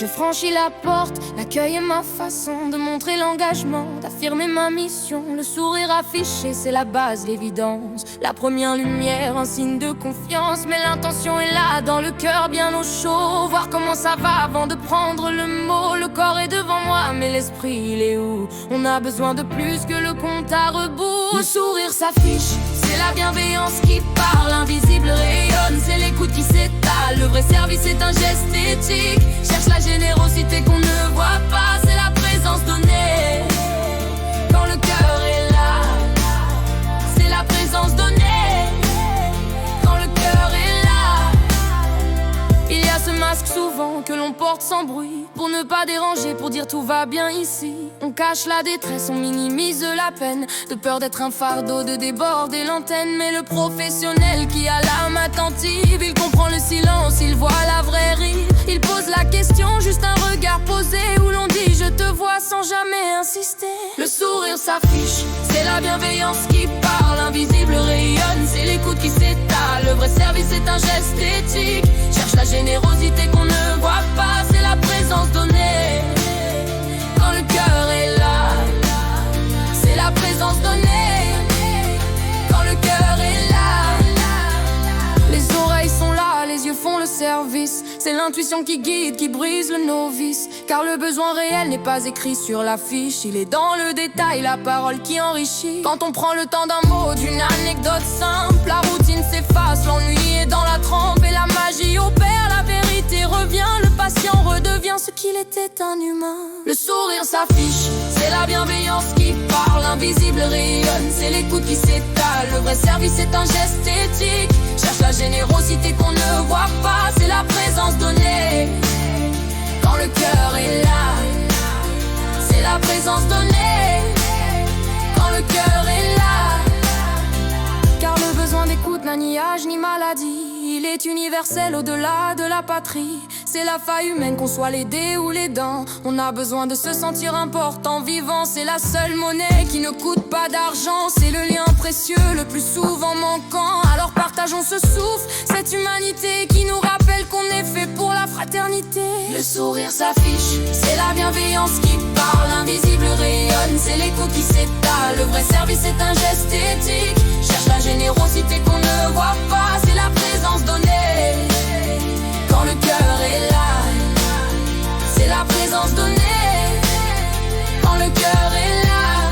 Je franchis la porte, l'accueil est ma façon de montrer l'engagement, d'affirmer ma mission. Le sourire affiché, c'est la base, l'évidence. La première lumière, un signe de confiance. Mais l'intention est là, dans le cœur bien au chaud. Voir comment ça va avant de prendre le mot. Le corps est devant moi, mais l'esprit il est où? On a besoin de plus que le compte à rebours. Le sourire s'affiche, c'est la bienveillance qui parle. Invisible rayonne, c'est l'écoute qui s'étale. Le vrai service est un geste éthique. Cherche la générosité qu'on ne voit pas, c'est la présence donnée. Quand le cœur est là, c'est la présence donnée. Quand le cœur est là, il y a ce masque souvent que l'on porte sans bruit, pour ne pas déranger, pour dire tout va bien ici. On cache la détresse, on minimise la peine, de peur d'être un fardeau, de déborder l'antenne. Mais le professionnel qui a l'âme attentive, il comprend le silence, il voit la vraie rire. Il pose la question, juste un regard posé, où l'on dit je te vois sans jamais insister. Le sourire s'affiche, c'est la bienveillance qui parle. Invisible rayonne, c'est l'écoute qui s'étale. Le vrai service est un geste éthique. Cherche la générosité qu'on ne voit pas, c'est la présence donnée. Quand le cœur est là, c'est la présence donnée. Quand le cœur est là, les oreilles sont là, les yeux font le service. C'est l'intuition qui guide, qui brise le novice. Car le besoin réel n'est pas écrit sur l'affiche. Il est dans le détail, la parole qui enrichit. Quand on prend le temps d'un mot, d'une anecdote simple, la routine s'efface, l'ennui est dans la trempe. Et la magie opère, la vérité revient. Le patient redevient ce qu'il était, un humain. Le sourire s'affiche, c'est la bienveillance qui parle. Invisible rayonne, c'est l'écoute qui s'étale. Le vrai service est un geste éthique. Cherche la générosité qu'on ne voit pas, c'est la présence donnée. Quand le cœur est là, c'est la présence donnée. Quand le cœur est là, car le besoin d'écoute n'a ni âge ni maladie. Il est universel au-delà de la patrie. C'est la faille humaine, qu'on soit les dés ou les dents. On a besoin de se sentir important, vivant. C'est la seule monnaie qui ne coûte pas d'argent. C'est le lien précieux, le plus souvent manquant. Alors partageons ce souffle, cette humanité qui nous rappelle qu'on est fait pour la fraternité. Le sourire s'affiche, c'est la bienveillance qui parle. Invisible rayonne, c'est l'écoute qui s'étale. Le vrai service est un geste éthique. Cherche la générosité qu'on ne voit pas, c'est la présence donnée. Quand le cœur est là, c'est la présence donnée. Quand le cœur est là,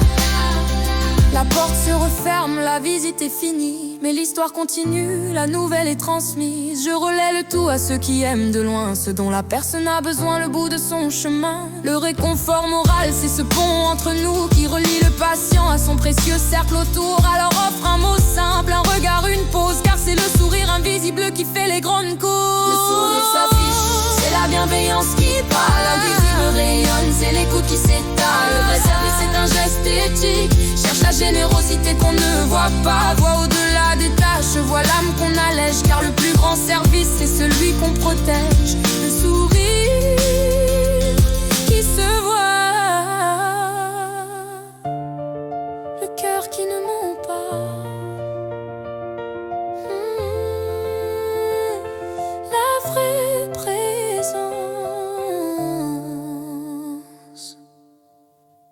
la porte se referme, la visite est finie. Mais l'histoire continue, la nouvelle est transmise. Je relais le tout à ceux qui aiment de loin, ceux dont la personne a besoin, le bout de son chemin. Le réconfort moral, c'est ce pont entre nous qui relie le patient à son précieux cercle autour. Alors offre un mot simple, un regard, une pause, car c'est le sourire invisible qui fait les grandes causes. Le sourire s'affiche, c'est la bienveillance qui parle. Invisible rayonne, c'est l'écoute qui s'étale. Le vrai service est un geste éthique. Cherche la générosité qu'on ne voit pas, vois au-delà des tâches, vois l'âme qu'on allège. Car le plus grand service, c'est celui qu'on protège. Le sourire qui se voit.